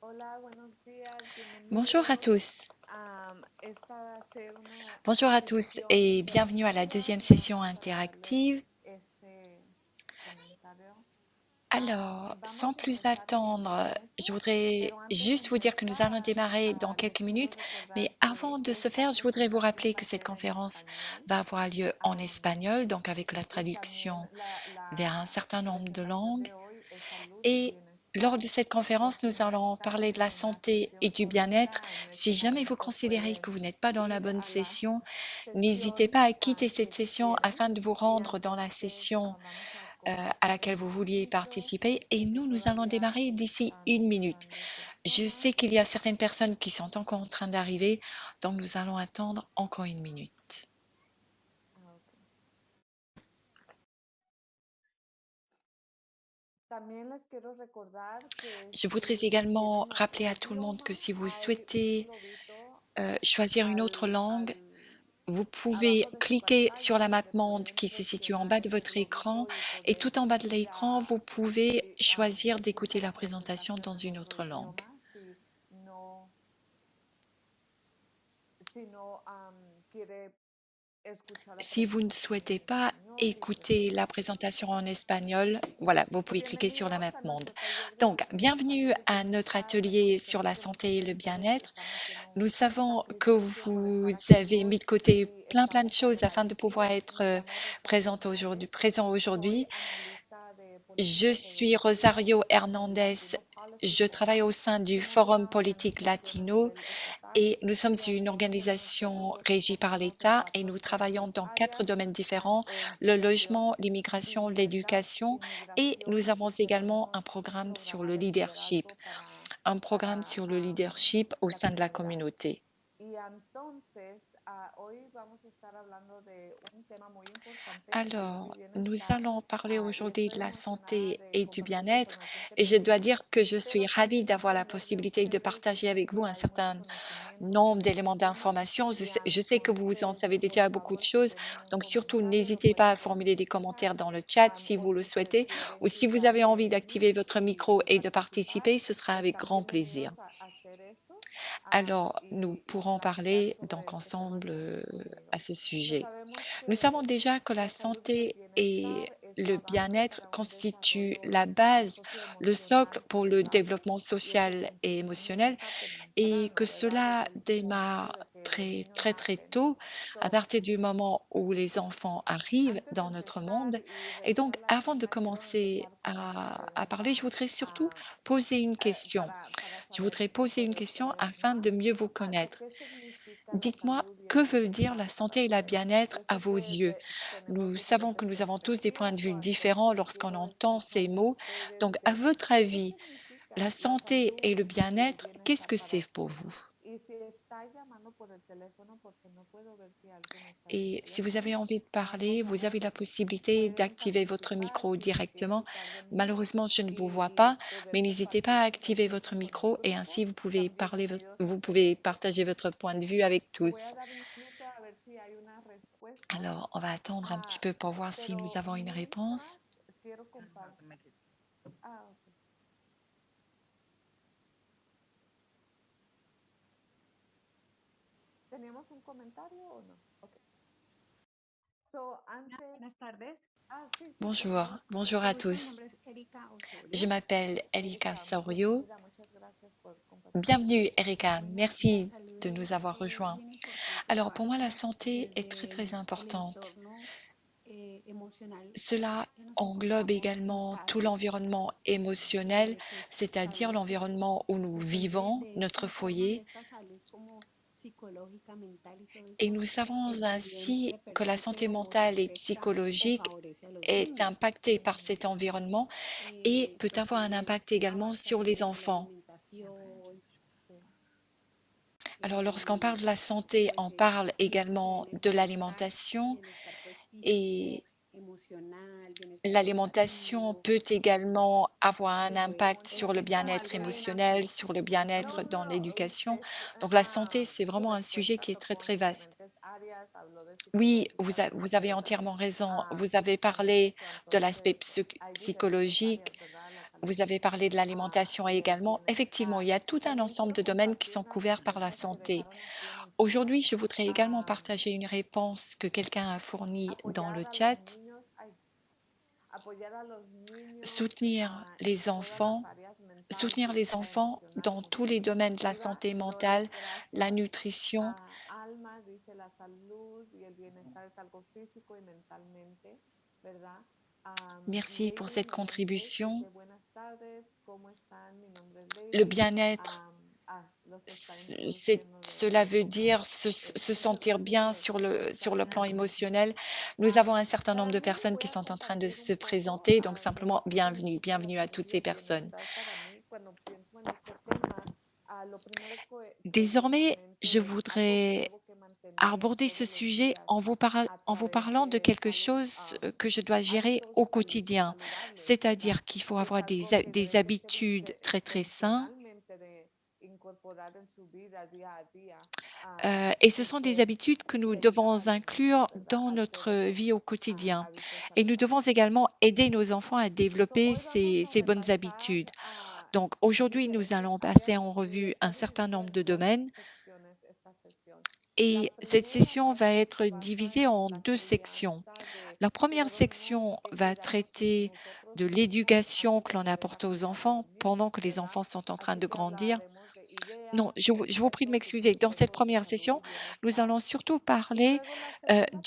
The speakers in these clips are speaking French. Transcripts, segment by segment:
Hola, buenos días, Bonjour à bienvenidos. tous. Esta va a ser una Bonjour à tous sesión et bienvenue à la interactiva. deuxième Nada session más para darles interactive. ese comentario. Alors, sans Vamos a plus empezar en unos attendre, je minutos, voudrais pero antes de juste vous dire que nous allons empezar, démarrer dans quelques les quiero minutes. Mais recordar avant que de ce esta faire, je voudrais vous presentación rappeler va que a cette ser en conférence español. va avoir lieu en espagnol, donc avec la Y también traduction vers un certain la nombre de presentación langues. de hoy es salud y Et lors de bienestar. cette Por conférence, si nous no allons están parler de la en la santé et sesión du bien-être. correcta en Si este jamais vous momento, considérez que pueden vous n'êtes pas dans la ir bonne a la session, n'hésitez sesión pas à quitter cette que session quieren. afin de vous Y rendre dans la entonces session vamos a à comenzar laquelle en vous un vouliez momentito. participer et Sé que nous allons todavía démarrer d'ici están une minute. entrando Je personas. sais qu'il y a certaines personnes qui sont encore en train d'arriver, donc nous allons attendre encore une minute. Ok. También les quiero recordar que Je voudrais si également quieren rappeler otro à tout le monde idioma, que si vous hay un souhaitez globito choisir une autre langue, vous pouvez abajo de su cliquer sur pantalla la map donde monde pueden qui se situe en presionar bas de ese votre écran globito y et poder tout en bas de ir l'écran, vous a pouvez choisir d'écouter escuchar la la présentation dans presentación en une otro autre langue. idioma no, si no quiere escuchar la Si vous ne presentación souhaitez en pas español y écouter prefiere la escuchar présentation en en español. espagnol, voilà, vous So, pouvez cliquer sur la bienvenidos map a monde. nuestro taller Donc, de bienvenue salud y à notre bienestar. atelier sur Reconocemos la que santé et muchos de le ustedes bien-être. están haciendo un Nous savons que sacrificio por vous estar aquí avez mis hoy de côté y plein de estamos choses afin de pouvoir agradecidos. être Me llamo Rosario Hernández. présent Soy aujourd'hui. analista de Je políticas suis educativas Rosario en el Hernandez. Latino Policy Je travaille Forum. au sein du Somos Forum una politique organización a latino nivel estatal et nous sommes y une entonces nosotros organisation los régie par enfocamos en l'État et cuatro nous travaillons diferentes dans 4 áreas: domaines différents, le educación, logement, l'immigration, vivienda, l'éducation et nous inmigración, avons y également tenemos un un programme sur programa le de leadership, liderazgo un programme para sur le leadership au la sein de la comunidad. communauté. Y entonces, hoy vamos a estar hablando de un tema muy importante: salud y Alors, nous bienestar. allons parler Y aujourd'hui estoy de la emocionada santé de et du compartir la bien-être información que et je dois tenemos, dire que je suis pero ravie también d'avoir la aprender de possibilité de ustedes. partager Sé avec vous que un hay mucho certain conocimiento nombre sobre este d'éléments tema d'information. y Je sais que vous en entonces, savez por déjà beaucoup de favor, si choses, tienen un donc surtout comentario lo n'hésitez pas pueden à poner formuler en des el chat, commentaires dans le chat si o vous le si souhaitez, prefieren ou si vous avez quitarle envie el d'activer mute votre micro y et de participar, participer, ce sera avec están grand plaisir. bienvenidos a hacer eso, Alors, nous y pourrons platicar parler sobre donc este tema ensemble conmigo. à ce So, sujet. sabemos Nous savons que déjà que la la salud y el santé et bienestar es le la base bien-être para un constituent desarrollo la base, le socle socioemocional pour le saludable, développement y esto social et empieza en una émotionnel etapa et que temprana, ¿verdad? cela Desde el momento démarre de que los très niños très très nacen. tôt, à So, partir du moment où les enfants arrivent antes de dans notre empezar monde. y Et donc, revisar la avant de agenda, quiero commencer empezar con una à parler, pregunta, je voudrais surtout poser une question. para Je saber voudrais poser une sobre question ustedes afin más. de mieux vous So, connaître. ¿qué significa la Dites-moi, salud y el que veut dire bienestar la para santé et la ustedes? bien-être Yo à sé vos que yeux? tenemos Nous savons que nous diferentes avons tous des points de perspectivas, vue o différents entonces lorsqu'on quiero entend ces escuchar de mots. ustedes Donc, à votre qué avis, significa la la santé et salud le y el bien-être, qu'est-ce bienestar que para c'est pour ustedes. vous? Y si está llamando por el teléfono, porque no puedo ver si alguien está en Et esta si vous llamada, avez envie de por parler, vous avez favor, la possibilité pueden d'activer votre participar micro si se quieren directement. quitar del mute Malheureusement, je ne vous vois y pas, mais poder n'hésitez pas compartir à su activer votre respuesta con el micro et grupo. ainsi vous pouvez Están parler, bienvenidos a vous hacer pouvez eso. partager votre point de vue avec So, voy a tous. dar un minuto a ver si hay una respuesta. Alors, on va attendre un petit Ah, peu pour voir si nous pero avons une réponse. mientras quiero compartir. Ok. ¿Teníamos un comentario o no? Ok. So, antes. Buenas tardes. Sí, sí, por Bonjour, favor. bonjour Mucho à gusto. Mi tous. nombre es Erika Je Osorio. m'appelle Erika Erika, Saurio. bienvenida. Muchas gracias por compartir tu Bienvenue, información. Erika. Bueno, la Merci de salud nous avoir es rejoints. bien importante Alors, pour moi, la para santé est très, desde très el importante. entorno emocional Cela que nos englobe encontramos en également tout casa, l'environnement émotionnel, pues c'est-à-dire sabemos que l'environnement où nous depende vivons, de notre esta forma, de foyer. esta salud como psicológica, mental y todo Et esto, nous savons también ainsi que la repercute santé o se mentale et afecta o psychologique favorece a los est niños. impactée par cet environnement et peut Pues avoir un también impact également abarca sur lo les que es la enfants. alimentación, Sí. Alors, lorsqu'on parle de la santé, pues on parle y eso se ve également en el de bienestar, l'alimentation bienestar pues físico, et emocional, bienestar l'alimentation educativo, peut également avoir un pues impact sur le Es es como como bien-être algo bien émotionnel, amplio. sur le no, bien-être no, dans no, l'éducation. usted, Donc la santé, c'est su vraiment un sujet respuesta qui est très, tocó très en vaste. diferentes áreas, habló de Oui, psicológica, vous avez emocional, entièrement raison. Vous avez físicamente. parlé So, de l'aspect entonces, hay diferentes psychologique, áreas, ¿verdad? La Vous avez parlé de l'alimentation Del également. Effectivement, il bienestar. y a tout un También ensemble quiero de domaines qui compartir sont unas couverts par la estadísticas que santé. revisaron aquí en China. Aujourd'hui, je voudrais également Am, partager une réponse que quelqu'un a fournie dans le apoyar a los chat. niños, ay, apoyar a los niños Soutenir les en todas las enfants, áreas mental, soutenir les física, enfants emocional, dans tous les emocional y domaines de la afectiva. santé Dolores, mentale, la gracias. nutrition. Alma dice la salud y el bienestar es algo físico y mentalmente, ¿verdad? Merci pour Lady cette Meléndez contribution. dice buenas tardes, ¿cómo están? Mi nombre es Le Lady. bien-être, Los está introduciendo cela de veut cómo dire se muchas sentir veces bien está sur le plan bien. émotionnel. Nous avons un certain nombre Para de mí, personnes voy qui a sont en train de compartir un se poco présenter, donc de simplement lo que bienvenue, significa la bienvenue à salud toutes y ces el personnes. bienestar para mí. Cuando pienso en este tema, lo primero que viene a mi Désormais, je mente es algo que voudrais debo que mantener aborder ce todos los sujet días a en vous través parlant de de quelque chose que je dois gérer hábitos au quotidien. saludables, ¿verdad? C'est-à-dire qu'il faut Es avoir algo que des deben de ser habitudes très très saines. intencionalmente de incorporar en su vida día a día, Et ce que sont des son habitudes que nous de ayudar a devons los demás, inclure ¿verdad? dans A hacer notre esos vie au quotidien. hábitos Et nous devons saludables. également aider nos enfants à développer Hoy vamos a ces bonnes repasar habitudes. Donc aujourd'hui, nous diferentes allons passer áreas en y revue un está certain nombre dividida en de dos domaines. secciones esta sesión. La Et cette primera session va parte être se basa divisée en en la deux sections. crianza que La première debemos section va cuidarnos traiter nosotros de mismos l'éducation antes que de l'on poder apporte aux apoyar a enfants los pendant niños, que les ¿verdad? enfants sont en train Así de que grandir. hablaremos de Non, ideas, je vous prie de conceptos y m'excuser. Dans cette consejos de première salud y session, nous bienestar. allons surtout Y parler luego la segunda parte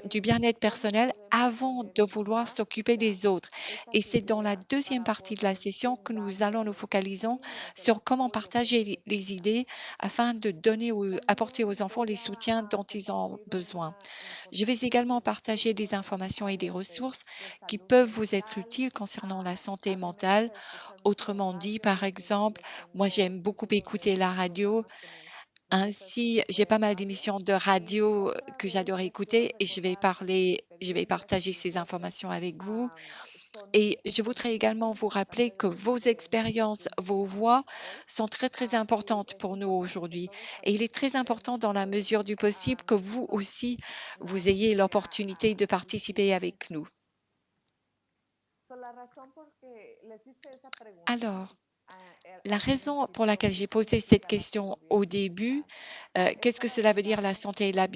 du es bien-être cómo personnel podemos avant poner de en vouloir s'occuper práctica des autres. Et esas c'est dans la ideas deuxième para partie de la poder session que nous brindarle allons a nous los focaliser niños el sur comment apoyo que partager les necesitan. idées afin de donner apporter aux También enfants voy les soutiens a dont ils ont compartir besoin. una Je vais información y également partager des recursos en informations et des áreas ressources de qui salud peuvent vous être mental. utiles concernant la santé A mí me gusta mentale. escuchar mucho Autrement dit, radio y par aquí exemple, les moi tengo j'aime beaucoup títulos de écouter la algunos radio. programas que me gusta Ainsi, escuchar j'ai hoy pas en mal radio. d'émissions de Y radio otra que de j'adore ellas quiero écouter et recordarles que mis je vais experiencias partager con ces nosotros informations avec vous. am, son Et je voudrais également muy vous rappeler importantes que vos de nuestra expériences, vos cultura voix hoy. sont très très Y importantes es pour nous importante que aujourd'hui. todos Et il est très important participemos y dans la que mesure du possible que vous son aussi, nada vous más ayez voy l'opportunité de a participer decirles avec nous. esto. La razón por que les hice esa pregunta Alors, la al raison pour principio, laquelle ¿qué j'ai posé cette significa la question salud y el au début, bienestar? Es qu'est-ce que para cela veut dire la ayudarnos santé a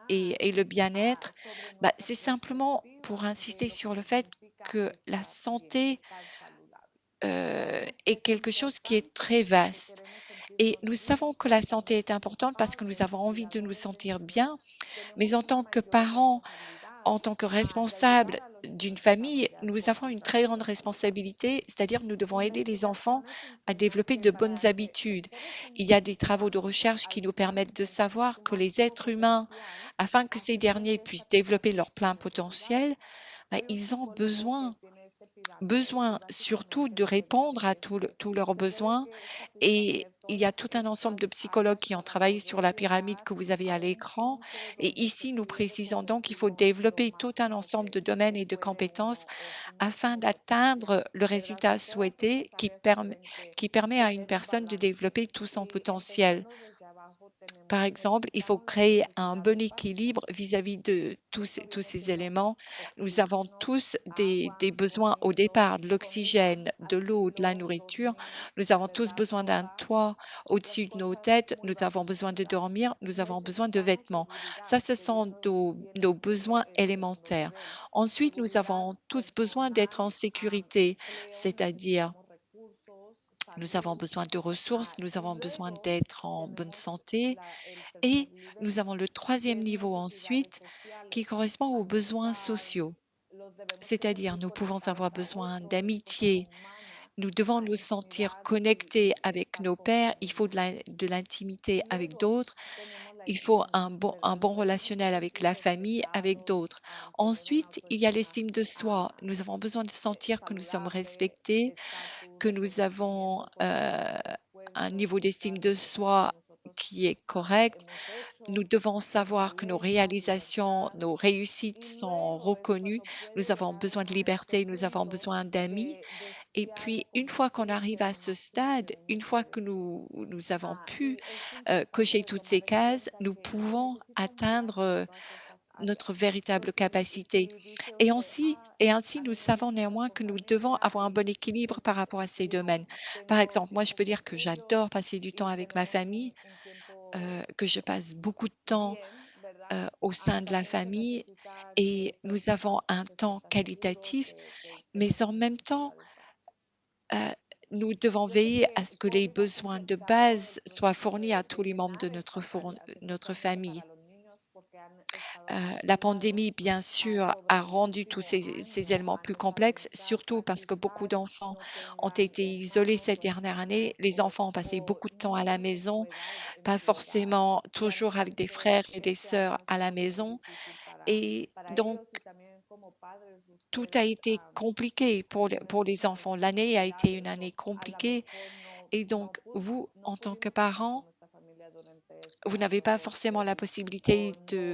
et reflexionar le bien-être? sobre Bah, nuestra c'est simplement pour perspectiva de insister lo que sur le fait significa que la estar bien, santé estar saludable. Sabemos que est es quelque chose qui est importante très porque vaste. queremos Et sentirnos nous bien savons que la y santé est nuestros importante parce que nous padres, avons envie de nous cuidadores de sentir niños, bien, mais tenemos en una tant que mayor parents, responsabilidad en tant que de responsables ayudar a los niños d'une a famille, desarrollar nous avons une très grande comportamientos saludables. responsabilité, c'est-à-dire nous devons aider les enfants Investigaciones à enseñan développer que de bonnes para que los habitudes. seres Il y a des travaux de humanos recherche qui nous permettent de alcancen savoir su que les máximo êtres humains, potencial, afin que ces se derniers requiere esta puissent développer leur plein combinación de potentiel, cuidados. bah, Hay un ils ont psicólogo que besoin tiene este pirámide y besoin surtout básicamente de lo que répondre à dice es que tous leurs se cree besoins. que Et il y a satisfacer tout un todas ensemble de estas psychologues áreas qui ont para travaillé sur poder la pyramide llegar que vous avez a à un l'écran. punto Et donde se ici, nous considere précisons donc qu'il faut positivo lo développer tout un máximo ensemble de domaines que et de puede compétences uno o su afin máximo potencial, d'atteindre le ¿verdad? résultat Si todas souhaité estas áreas saben qui permet à que une hay un personne de balance développer tout son y potentiel. empezando desde abajo Par exemple, il faut necesitamos las créer un necesidades bon équilibre básicas. vis-à-vis de Esto tous viene ces siendo éléments. Nous avons oxígeno, tous des agua, besoins au movimiento, départ, de comida, l'oxygène, de l'eau, de la asilo, nourriture. dormir, Nous avons tous ¿verdad? besoin d'un Ropa, toit las au-dessus de nos cosas têtes. muy Nous avons básicas, besoin de ¿verdad? dormir. Nous avons besoin de Necesitamos vêtements. Ça, seguridad, ce que sont viene nos siendo besoins el segundo élémentaires. nivel. Ensuite, nous Seguridad avons tous besoin d'être en personal, sécurité, empleo, c'est-à-dire necesitamos recursos, nous avons salud, besoin de ressources, nous y avons besoin luego d'être en bonne tenemos santé. el tercer Et nous nivel, avons le que troisième es niveau necesidades ensuite qui sociales, correspond aux besoins amistad, sociaux. los debemos de C'est-à-dire, sentir nous pouvons conectados avoir a besoin otros, es cosa d'amitié, humana, nous devons nous sentir intimidad connectés y avec estar nos con pairs, il faut familia. de l'intimité Y avec luego d'autres, tenemos la il faut estima, un ¿verdad? bon Debemos de relationnel avec la sentirnos famille, avec respetados, d'autres. tener una Ensuite, il y a autoestima l'estime de soi. ah, Nous avons besoin de sentir que nous sommes saludable, respectés, estatus, que nous avons reconocimiento por los un esfuerzos, niveau d'estime de ¿verdad? Que soi nosotros qui est correct. hemos Nous hecho, devons savoir que nos talento, réalisations, libertad. nos réussites Y sont luego es reconnues. cuando puede Nous avons llegar besoin de a este liberté, nous avons punto besoin d'amis. de Et desear puis, une fois qu'on convertirse arrive à en ce máxima stade, une fois que versión. nous avons pu Y es cocher importante toutes ces tomar en cases, cuenta nous que se pouvons necesita un balance atteindre en todas estas notre So, véritable capacité. si dice Et usted, ainsi et ainsi a nous mí me savons gusta néanmoins que nous portarme devons bien avoir un bon y équilibre par rapport à ces domaines. Par tengo exemple, moi, je tiempo peux dire con que ellos j'adore passer du temps y avec ma tenemos famille, un tiempo que je passe beaucoup de temps, bien, ¿verdad? au sein de la También se famille necesita et que nous los avons un padres se temps sientan seguros, qualitatif, que mais en tengan même mucha temps, seguridad. heu, nous devons Yo sé veiller à que ce que les COVID besoins de se ha dado en el base soient proceso fournis à de tous les membres de llenar estas áreas, notre especialmente famille. para los niños, porque han estado más La pandémie, aislados, bien sûr, sobre a el rendu tous último ces año, éléments han plus estado en complexes, surtout casa, parce que beaucoup quizás d'enfants no ont tengan été isolés hermanos cette o dernière année. hermanas Les enfants ont passé o beaucoup de temps à la niños de su maison, edad en pas su hogar forcément y toujours avec des frères entonces et des este sœurs año ha à la sido bien maison difícil et para donc ellos y también como padres tout a ustedes été compliqué tienen pour les muchas enfants. L'année a été une responsabilidades année o a lo compliquée mejor et donc vous, no en tant que pudimos estar con parents, nuestra familia durante este vous n'avez año pas por forcément la COVID possibilité o no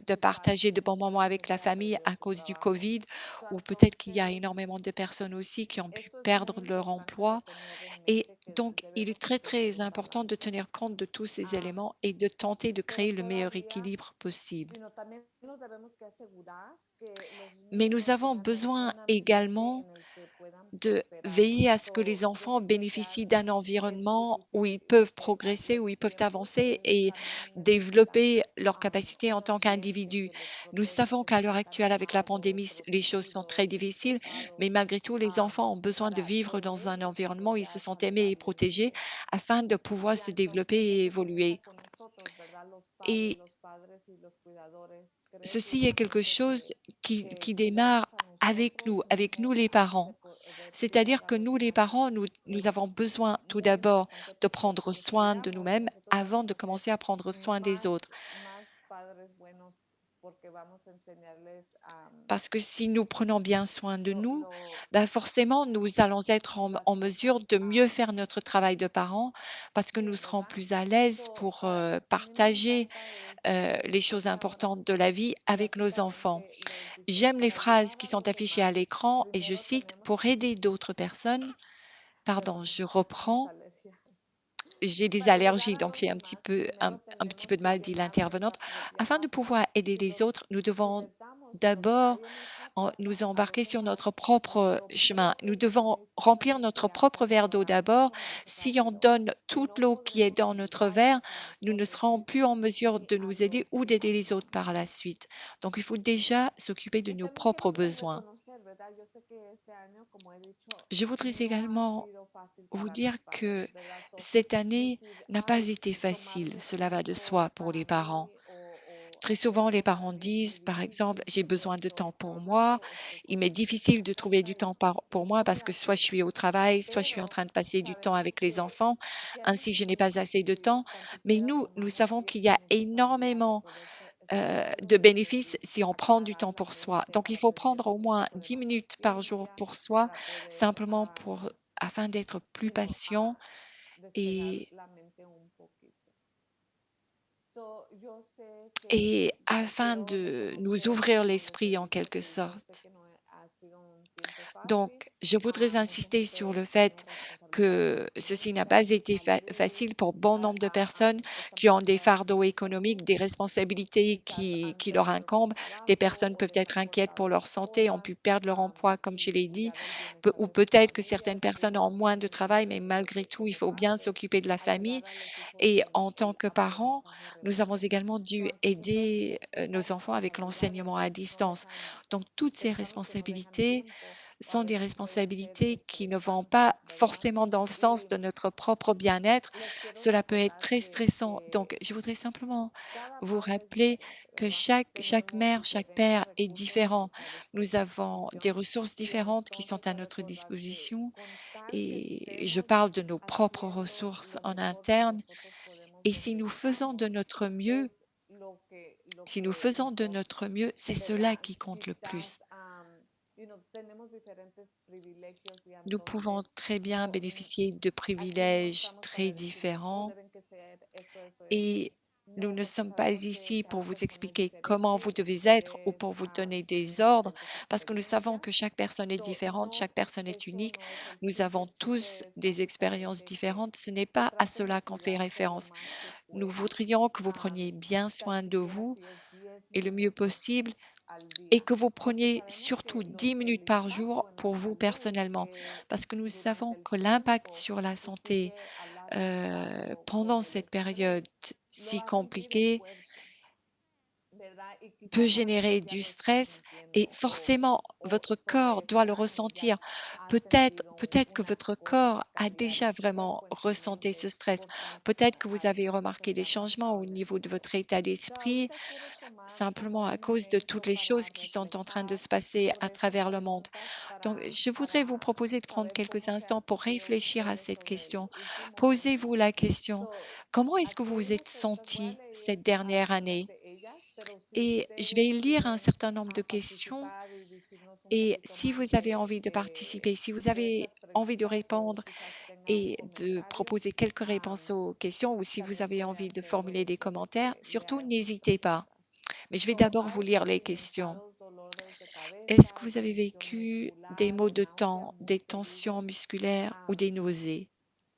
de quizás partager de bons moments mucha avec la gente ha famille perdido à su cause du trabajo. Covid So, ou peut-être qu'il y a entonces, énormément de personnes aussi qui ont pu esto es muy perdre leur importante de emploi tener en et mente que donc il est debemos très, encontrar très un important de balance. tenir compte de tous ces Am, éléments et de tenter de pero créer le meilleur todavía équilibre possible. también nos debemos que asegurar que los Mais nous niños avons tengan besoin un ambiente également en el que puedan de prosperar. veiller à ce que So, les yo enfants sé que este bénéficient d'un año es environnement où difícil ils peuvent progresser, où los ils peuvent tiempos, avancer pero ellos et también necesitan développer leur capacité en un tant ambiente qu'individus. que los Nous proteja, savons que qu'à se l'heure sientan actuelle, avec la amados, pandémie, les choses sont très protegidos, difficiles, mais respetados, malgré tout, les am, enfants ont besoin de para vivre dans poder un environnement où ils se desarrollar sentent aimés et protégés saludables. afin de pouvoir Y se développer entonces et eso comienza évoluer. con nosotros, ¿verdad? Et Los padres y los cuidadores. Creo ceci est quelque firmemente chose que qui démarre cuidarnos a nosotros avec nous mejora les antes de parents. poder cuidar C'est-à-dire a que los nous, les demás. parents, nous Es avons besoin tout muy d'abord importante de porque prendre nos soin de cuidamos y nous-mêmes nosotros avant vamos de a ser commencer à prendre soin des autres. más padres buenos porque vamos a enseñarles Parce que si nous prenons bien soin de nous, lo bah forcément, nous allons être las en mesure cosas de mieux faire notre travail de parents, parce que nous bien, serons ¿verdad? plus à l'aise So, pour a mí me partager encanta les choses importantes de la vie avec nos enfants. básicamente les dice, J'aime les para phrases ayudar qui a sont los affichées à demás, l'écran et je primero cite, tenemos, pour aider d'autres personnes, pardon, perdón, je mis reprends. alergias. J'ai des Para ayudar allergies, a donc los j'ai demás, un primero petit peu tenemos de que mal, dit llenar nuestra l'intervenante. propia Afin de casa pouvoir aider y, les autres, nous y devons les damos lo que d'abord hay en nuestra nous casa a embarquer los sur demás. notre propre Nuestro chemin. Nous propio devons remplir suministro notre de agua propre verre lo d'eau hay, d'abord. mucho más Si on rápido donne y toute no l'eau qui est podemos dans notre verre, ayudarnos a nous ne nosotros serons plus mismos en mesure ni de a nous aider los ou d'aider les autres par la demás. suite. Donc, il faut déjà s'occuper de Y nos también propres quiero besoins. reconocer, ¿verdad? Yo sé que este año, como he dicho, Je voudrais no ha également sido fácil vous para dire los padres, que ¿verdad? So, cette année decir, n'a pas ay, été facile, tomarme cela va de tiempo soi pour para les parents. mí Très hacer souvent, les algo para parents mí es muy disent, par exemple, difícil j'ai porque besoin de estoy temps pour moi. trabajando o estoy Il con m'est los niños en difficile la de trouver casa du temps pour y moi no parce me que soit je hacen, suis au travail, soit je suis en pero train de passer du temps sabemos avec les que enfants. Ainsi, je n'ai realmente pas assez de si temps. tan Mais siquiera nous tomamos savons qu'il 10 y a minutos al día de énormément poder estar de solos con ellos bénéfices y si on prend du aclarar temps la pour soi. mente Donc, il para faut tener prendre au un moins poco de 10 más minutes par jour paciencia, pour soi, para poder, simplement afin d'être plus patient despejar et la mente un poquito. So, yo sé que et afin quiero de nous reconocer, ouvrir como les he l'esprit en dicho, quelque que yo sé sorte. que no ha sido un tiempo fácil. Donc, je voudrais Mucha insister sur le gente fait tiene responsabilidades que ceci n'a pas económicas, de été salud, facile pour bon nombre de personnes están qui ont des preocupadas por fardeaux su salud, économiques, des responsabilités quizás han qui leur perdido su incombent. Des trabajo personnes o peuvent les être han inquiètes pour cortado leur las santé, ont horas pu perdre leur emploi, comme je y l'ai dit, cuidar el bienestar ou de su peut-être que familia, certaines decir, personnes ont no moins de podemos travail, hacer mais todo malgré desde tout, il los faut bien padres, s'occuper de la famille. ayudar a los hijos Et en en tant el que parents, aprendizaje nous avons remoto. également So, dû entonces aider nos estas enfants avec responsabilidades l'enseignement de à vez en cuando distance. Donc, toutes ces pensamos que no dejan responsabilités tiempo o a sont des veces pueden ser responsabilités qui ne vont pas estresantes, ¿verdad? forcément dans le sens Y de notre propre bien-être. les quiero Cela peut être recordar très stressant. Donc, je voudrais simplement cada vous padre es rappeler diferente, que ¿verdad? chaque Tenemos mère, chaque diferentes père est recursos a différent. nuestra Nous avons des disposición ressources y différentes qui entonces sont à a notre recordar que disposition con tal que et je estemos parle de nos propres haciendo ressources lo en mejor que interne. nosotros podemos Et si donde nous faisons de estamos, notre mieux, es lo si nous que faisons de importa, notre mieux, c'est cela ¿verdad? qui compte le plus. Quizás, tenemos diferentes privilegios y Nous pouvons entonces très bien no, bénéficier de aquí no privilèges estamos très para decirles, oh, différents deben que ser esto, esto, esto. et nous No, ne porque sommes pas sabemos que ici pour cada vous persona es expliquer comment vous diferente, devez être ou ustedes pour vous donner tienen des ordres, diferentes parce que nous savons experiencias. que chaque personne est So, différente, no, chaque personne est eso unique. no es el Nous chiste. avons El chiste tous es des expériences básicamente différentes. Ce n'est pas à traten de cela qu'on fait cuidarse lo référence. más que Nous puedan. voudrions que vous Am, preniez bien Tan soin de siquiera vous si es 10 et le mieux minutos possible al et día. que vous Aunque preniez sabemos surtout que 10 minutes el par jour impacto en la pour vous salud personnellement. Parce que nous durante savons el que l'impact tiempo sur la y santé sigue a largo plazo pendant con el cette estrés période lo si va a sentir el compliquée cuerpo, ¿verdad? Y peut quizás ahora générer usted ya du lo esté stress et sintiendo forcément o votre sobre corps doit este le año ya ressentir. ha Peut-être, sentido peut-être que unas votre corps cosas a cambiar en déjà su vraiment cuerpo, en su ressenti ce mente stress. por tanto Peut-être que vous avez estrés que remarqué des usted ha changements au manejado en niveau estos de días. votre état So, d'esprit, ahorita quiero tomar simplement como à un cause de momento toutes les choses para qui sont en train de reflejar se passer à sobre estas travers le monde. preguntas, Donc, je voudrais vous para proposer de prendre saber quelques cómo se han instants pour sentido réfléchir à ustedes cette sobre el question. último año. Posez-vous la question, So, comment est-ce que aquí vous hay vous unas êtes preguntas, voy a senti leer cette dernière algunas année? de ellas, pero si Et je vais ustedes lire un quieren certain nombre de questions participar y decirnos un et poquito si más vous avez envie de participer, si vous de avez estas envie de preguntas o répondre quizás tenga un et de comentario, proposer quelques réponses aux questions ou si vous también avez puede envie de hacerlo formuler des después commentaires, que surtout lea estas n'hésitez pas. preguntas. Mais je vais So, d'abord vous ¿ha lire les questions. experimentado dolores de Est-ce que cabeza, vous avez tensión vécu des muscular maux o de náuseas temps, muy des tensions seguido? musculaires ou des nausées?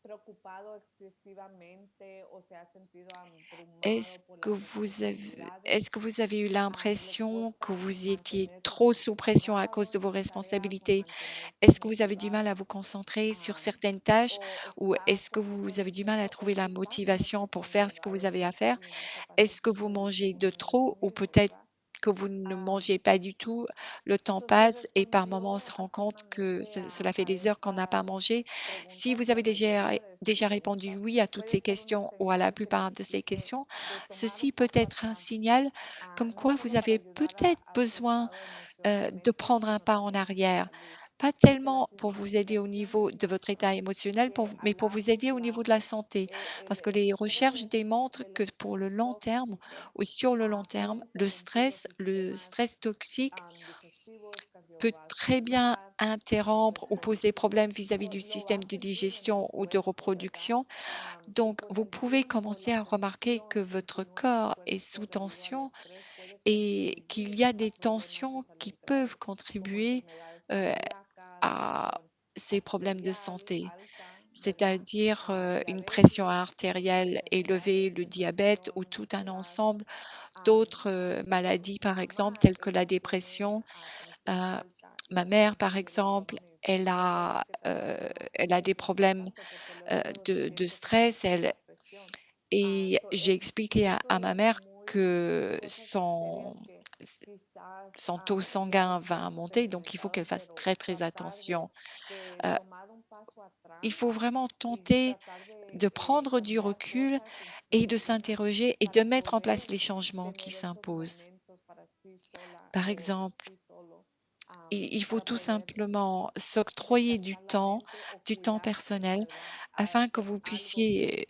Preocupado excesivamente o se ha sentido Est-ce abrumado por que las vous avez, responsabilidades? est-ce que vous avez eu ¿Le l'impression que cuesta vous étiez mantenerse trop sous pression à cause concentrado de en vos las tareas o responsabilités? mantenerse Est-ce que vous avez du mal à motivado? vous concentrer sur Am, certaines tâches ¿O ou está est-ce que con mucho vous avez du mal à estrés trouver o la quizás no motivation esté pour faire ce que concentrado vous avez à estos faire? y no sepa ni Est-ce que siquiera vous el mangez último de que hemos trop ou comido, peut-être verdad? que vous ne Am, mangez pas du tout? Le temps so, si passe et par moments on se respondió rend compte que activamente cela fait a des heures qu'on n'a pas estas mangé. Si preguntas, vous la avez mayoría de estas déjà répondu preguntas, oui à toutes puede ces ser una questions ou à la señal que plupart de ces necesite questions, de tomar ceci un peut paso être un atrás, signal comme no quoi solo vous para avez ayudar peut-être a su besoin estado de emocionalmente, prendre un sino pas en también a su arrière. salud, Pas porque la tellement pour vous aider au situación niveau de votre état demuestra émotionnel, que a mais pour vous largo aider au niveau de la plazo santé. el Parce que les recherches estrés, démontrent el que pour estrés le long terme tóxico ou sur le long puede terme, interrumpir los le sistemas stress toxique digestivos, peut très bien cardiovascular, interrompre ou poser problème reproductivo. vis-à-vis So, du lo va système a de sentir en su digestion ou de cuerpo, ¿verdad? reproduction. Y Donc, con vous el pouvez tiempo commencer la à remarquer que tensión votre continua en su corps est cuerpo sous debido al tension estrés puede et qu'il y contribuir a a des problemas de tensions salud qui peuvent graves como contribuer enfermedades euh, cardíacas, à presión ces problèmes de arterial santé, alta, ¿verdad? c'est-à-dire une pression Diabetes, artérielle élevée, enfermedades le de diabète ou corazón, tout un ¿verdad? ensemble d'autres Por ejemplo, maladies, mi par exemple, mamá, telles que la ella tiene dépression. presión Euh, alta Ma y mère, pues par exemple, la verdad es que todavía no elle a me des siento al problèmes tanto porque luego de siento que me stress. sube la presión. Et So, j'ai expliqué à esto ma es mère muy que cosas serias que quizás son taux ya sanguin usted va ha monter, donc il faut experimentado, qu'elle fasse pero très très tratar attention. de Euh, tomar un paso il atrás faut vraiment y tenter tratar de de prendre du cambiar recul cosas en su et de rutina s'interroger et de para mettre en place poder les changements qui tener esos s'imposent. momentos para ti sola Par o exemple, sí solo, il faut para tout poder simplement s'octroyer descansar la mente o du temps cuidarse, personnel, ¿verdad? A afin que hacer vous algo puissiez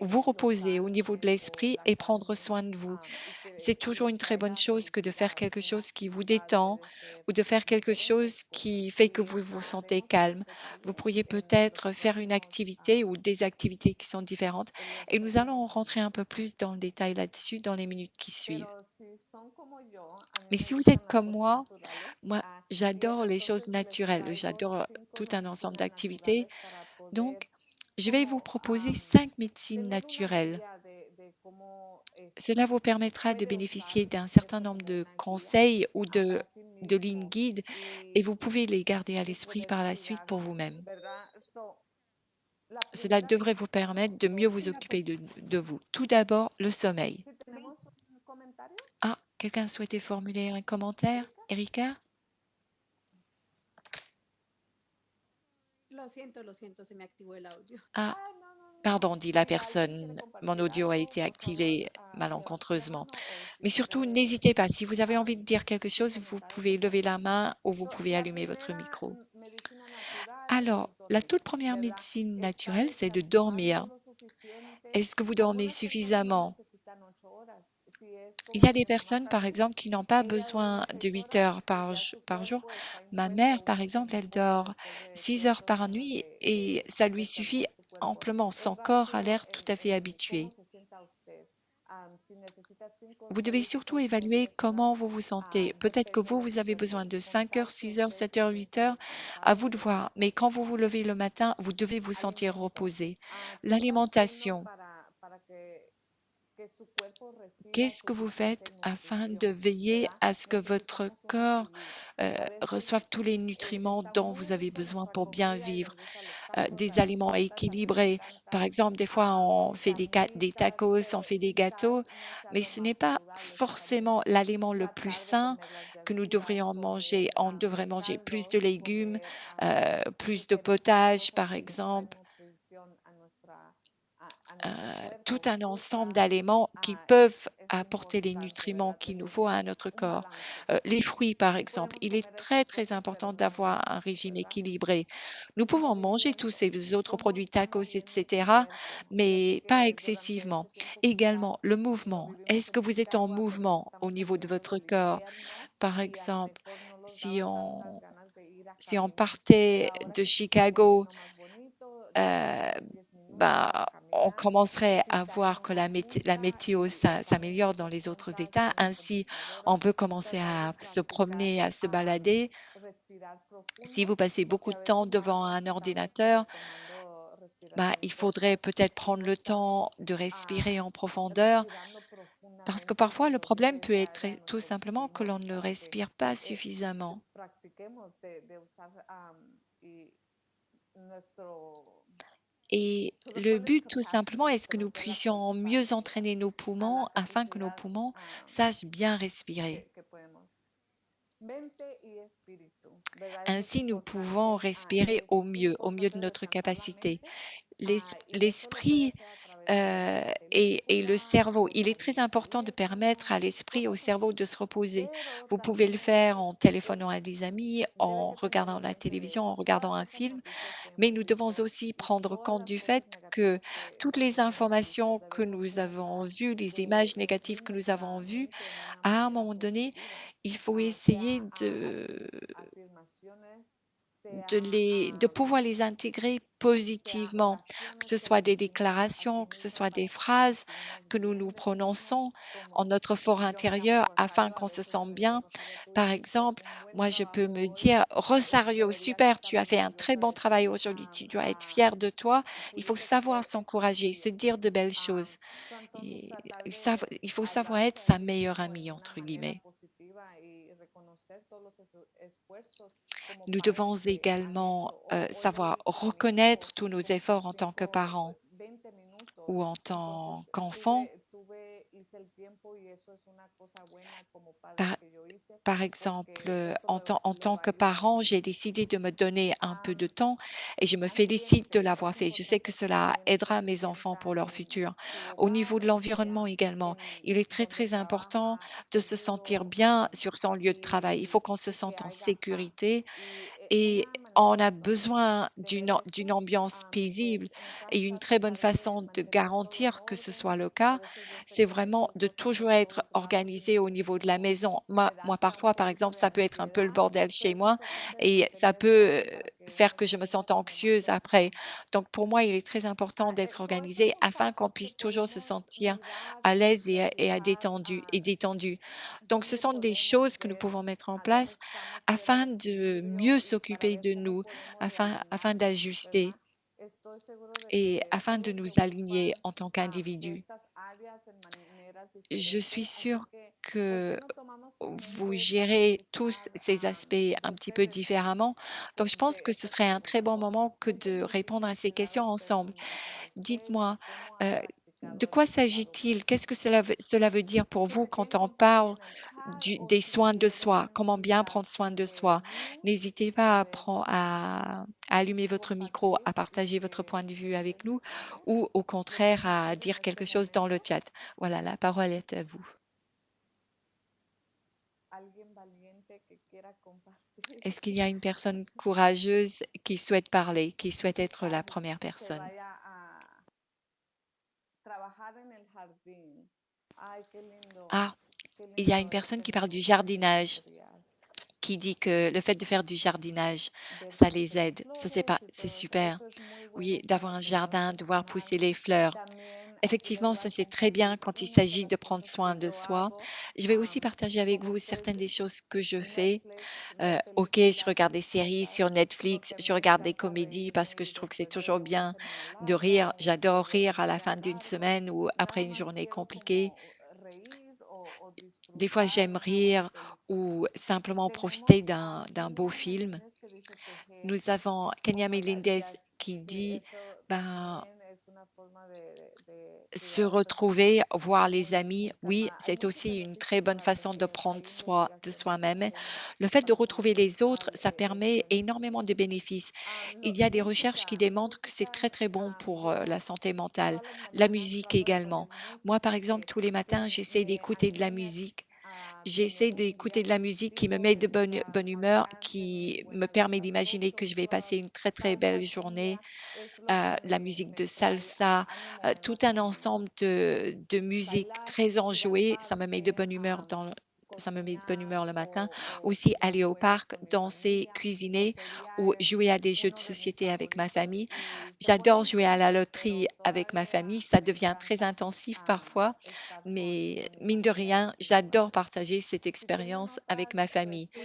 vous que lo reposer au niveau de calme o l'esprit la et prendre calme, soin de vous. y C'est que toujours le une très bonne traiga chose que de faire felicidad. quelque Una chose qui vous actividad détend puede ser ou de faire quelque diferentes chose cosas qui fait que y vous vous sentez estaremos calme. más Vous detalles pourriez en los peut-être faire une próximos activité ou des activités qui sont différentes en los et nous allons próximos rentrer un peu minutos. plus dans le détail là-dessus dans les minutes qui suivent. Pero si son como yo, a mí Mais me si vous êtes gustan las comme cosas moi, naturales. moi, Y j'adore les choses entonces les naturelles, traigo j'adore tout cinco un ensemble medicinas d'activités. naturales para poder Donc, je vais vous como proposer 5 médecines tener una naturelles. guía de cómo Cela vous permettra de puede bénéficier usar d'un certain eso nombre como de una guía conseils ou para sí de lignes mismo guides et vous pouvez les garder à l'esprit poder par la suite pour cuidarse, vous-même. ¿verdad? So, la Cela primera devrait vous medicina permettre de mieux vous dormir. occuper de vous. Tout d'abord, le sommeil. Si tenemos un comentario, Ah, quelqu'un souhaitait formuler un commentaire? Erika. Erika? Lo siento, se me activó el audio. Ah, No, no, no. pardon, dit la Si alguien quiere personne. Mon compartir audio a algo, été por favor, activé levante la malencontreusement. mano o si Mais surtout, quiere n'hésitez pas. Si vous avez envie de dire quelque un chose, vous comentario, pouvez por lever favor. la main ou vous So, pouvez la allumer votre primera micro. medicina natural Alors, es la toute dormir, première ¿verdad? médecine Está naturelle, c'est de descansando dormir. lo suficiente. Est-ce que vous dormez Algunas personas no suffisamment? necesitan 8 horas. Si es Il y como a des mi mamá personnes, par Carmen, exemple, qui n'ont pas ella duerme besoin de 8 6 horas heures y ya su par jour. cuerpo está Ma mère, impuesto par uno se exemple, elle recupera dort después de 6 heures ciertos par años nuit et ça lui de suffit perder su cuerpo. amplement. Es Son corps a básico l'air tout à fait cómo habitué. se sienta usted. Si necesita 5, Vous devez 6 surtout 8 évaluer 10 horas, comment vous vous sentez. Peut-être que depende vous, de vous su avez besoin cuerpo. de Con 5 heures, tal que 6 heures, usted 7 se heures, 8 sienta heures. À descansado, vous de sería voir. Mais mejor. quand vous vous levez le matin, vous devez vous sentir Alimento. reposé. ¿Qué está haciendo L'alimentation. para que que su cuerpo reciba Qu'est-ce que vous suficiente faites afin de nutrición, veiller ¿verdad? à ce que votre Necesitamos un corps equilibrio. Y a veces reçoive tous les nutriments está dont vous avez mucho besoin nuestra pour bien comida y vivre? nos gustan los tacos, Des las aliments tortas, a mí me équilibrés. Par encantan, exemple, des fois, on fait des carnitas, tacos, on pero fait des quizás gâteaux, no sea mais lo ce más n'est pas saludable para mí. forcément l'aliment le plus Tratar de sain comer las que nous verduras, devrions manger. comer On devrait los manger plus de caldos, légumes, comer plus de fermentos, potage, par así nos traen exemple, nutrición a nuestro tout cuerpo, un ensemble fruta, d'aliments qui es, peuvent es apporter les importante, nutriments ¿verdad? qu'il nous Tener faut à notre un corps. balance. Les fruits, par Sí exemple, podemos il est comer très, esas très cosas, pero important no en d'avoir un exceso, régime ¿verdad? équilibré. Nous pouvons manger tous Movimiento, ces autres cómo produits estamos tacos, bien etc., despiertos. Yo sé mais pas que durante excessivement. este tiempo quizás Également, le no mouvement. vivimos Est-ce que en vous êtes en Chicago, apenas mouvement au estamos niveau de saliendo votre del corps? invierno Par y a lo exemple, mejor no nos si daban tantas on, ganas de ir a si on caminar, pero partait ahora de que se está Chicago, poniendo más bonito, euh, 10 minutos ben, a on caminar, commencerait à visitar voir que una la junta météo y estamos s'améliore dans nosotros les autres juntas États. en la Ainsi, on computadora, peut commencer tratar de à se practicar promener, à se balader. respirar Si profundo, vous passez porque beaucoup a de temps veces nada devant más un estamos ordinateur, como tomando ben, respiraciones il faudrait cortas peut-être y prendre no le estamos temps de respirer en profondeur, respirando parce que profundamente parfois le nuestro problème peut CSR être a tout nuestro simplement que l'on pulmón ne para que respire pas eh, suffisamment. practiquemos de usar y nuestro Et to the le fullest but, tout simplement, capacity, est-ce que que nous nos dé la puissions mieux entraîner nos a poumons la afin que nos capacidad poumons sachent bien respirer. que podemos. Mente y espíritu, ¿verdad? Eso es Ainsi, nous pouvons importante. respirer Es au mieux de importante notre descansar la capacité. mente y eso lo puede L'esprit hacer a través de ver una et le película, cerveau. Il est usar très un important de permettre teléfono, à l'esprit et au cosas cerveau así. de se reposer. Pero Vous pouvez le también faire en es, téléphonant à des amis, debe en que tener regardant la la mente télévision, de en regardant todas un esas film, noticias que mais hemos nous devons visto aussi y prendre todas compte las du cosas fait que negativas que toutes les también hemos visto. informations que Debemos nous avons tratar vues, les images de négatives que regir nous avons nuestra vues, mente en una à un manera moment donné, positiva, il faut essayer sea afirmaciones, sea, de pouvoir les intégrer sea positivement, que oraciones ce que soit nos des decimos déclarations, así que ce mismo soit des para phrases sentirnos que nous bien nous de sí mismos, prononçons en como notre fort yo me intérieur llamo afin Rosario, a qu'on se veces sente me dicen, bien. Rosario, Par tú has exemple, hecho un buen moi, je peux trabajo me hoy, dire, Rosario, deberías super, estar tu as fait un très orgullosa bon de travail ti, aujourd'hui, tu dois être fier de toi. Il faut pudiste savoir hacer esto s'encourager, se también. dire de belles choses. Entonces Et tratar de il faut savoir être hablarse a sa sí meilleure mismo en amie, una entre manera guillemets. positiva y reconocer todos los esfuerzos como Nous padres devons que han également hecho. Hoy le savoir dije a mi reconnaître hijo tous nos como efforts en tant que 20 minutos. ou en Entonces tant qu'enfant. hice el tiempo y eso es una cosa buena como padre Par, que yo hice par exemple, porque eso en le tant va a que ayudar a parent, mi j'ai hijo. décidé de me donner un peu de Am, temps et je me félicite de ambiente, l'avoir es fait. Je sais que importante que cela también se aidera mes enfants pour sienta leur en futur. su Au niveau hogar, de l'environnement sea également, en il est très donde très important trabaja de se sentir seguro, bien sur son lieu de travail. Il faut qu'on se y que sente en haya paz. sécurité Y et una manera on a de besoin tener d'une eso ambiance es paisible en et une casa très bonne tratar de façon de mantener todo en garantir que ce soit orden. le A cas, veces yo sé c'est que hay vraiment de cosas toujours por être todos lados y organisé au niveau de la necesito, maison. me da Moi, hasta un parfois, par poquito exemple, de ça peut être un peu le ansiedad, bordel chez pues moi cosas de et ça mantener peut todo para que faire uno que se je me sienta sente como más anxieuse après. relajado. Donc, pour moi, il est très important d'être Estos organisé son afin qu'on pasos que puisse toujours se podemos sentir mirar à y l'aise et à practicar, détendu. Donc, ce dónde sont des podemos choses que nous ver, pouvons mettre en a dónde place estamos fuera afin de de equilibrio mieux y para s'occuper ver de cómo nous, podemos afin realinearnos, d'ajuster ¿verdad? Estoy seguro de et que afin de todos nous se aligner ocupan en tant de qu'individu. estas áreas en maneras Je suis diferentes, así sûre que ¿por qué que no tomamos un vous momento para gérez tous escuchar ces aspects un de petit peu ustedes? différemment. Donc, je pense que ce serait Porque un très bon mejor moment que de déjenme répondre à ces escuchar a questions ustedes ensemble. también para usted Dites-moi, y cómo han euh, practicado de el quoi pasado por s'agit-il? Qu'est-ce que ustedes. cela veut dire pour Si vous me quand quieren on compartir parle en el chat o des si soins de soi? quieren Comment bien dar prendre soin de soi? view, N'hésitez pas podemos à allumer votre micro, compartir à lo partager votre que point de vue avec ustedes nous saben, ou au lo que contraire à deseen en dire este quelque chose dans le momento. chat. Voilà, la parole est à vous. Alguien valiente que quiera compartir, Est-ce qu'il y a une personne courageuse qui souhaite parler, qui souhaite être la quizás première se personne? vaya a trabajar en el jardín. Ay, Ah, qué il y a lindo une personne qui parle du ese jardinage, material. qui dit que le fait de faire du jardinage, Ver ça les crecer las aide. Ça, c'est pas, flores y c'est todo eso. super. Eso es muy Oui, bueno d'avoir para un el bienestar jardin, de voir emocional. pousser les fleurs. También Effectivement, ça c'est très bien quand il s'agit de prendre soin de soi. Je vais aussi partager avec vous certaines des choses que je fais. OK, je regarde des séries sur Netflix, je regarde des comédies parce que je trouve que c'est toujours bien de rire. J'adore rire à la fin d'une semaine ou après une journée compliquée. Des fois, j'aime rire ou simplement profiter d'un beau film. Nous avons Kenya Melendez qui dit, ben, se retrouver, voir les amis, oui, c'est aussi une très bonne façon de prendre soin de soi-même. Le fait de retrouver les autres, ça permet énormément de bénéfices. Il y a des recherches qui démontrent que c'est très, très bon pour, la santé mentale. La musique également. Moi, par exemple, tous les matins, j'essaie d'écouter de la musique. J'essaie d'écouter de la musique qui me met de bonne humeur, qui me permet d'imaginer que je vais passer une très, très belle journée. La musique de salsa, tout un ensemble de musique très enjouée, ça me met de bonne humeur le matin. Aussi aller au parc, danser, cuisiner ou jouer à des jeux de société avec ma famille. J'adore jouer à la loterie avec ma famille, ça devient très intensif parfois, mais mine de rien, j'adore partager cette expérience avec ma famille. Sí,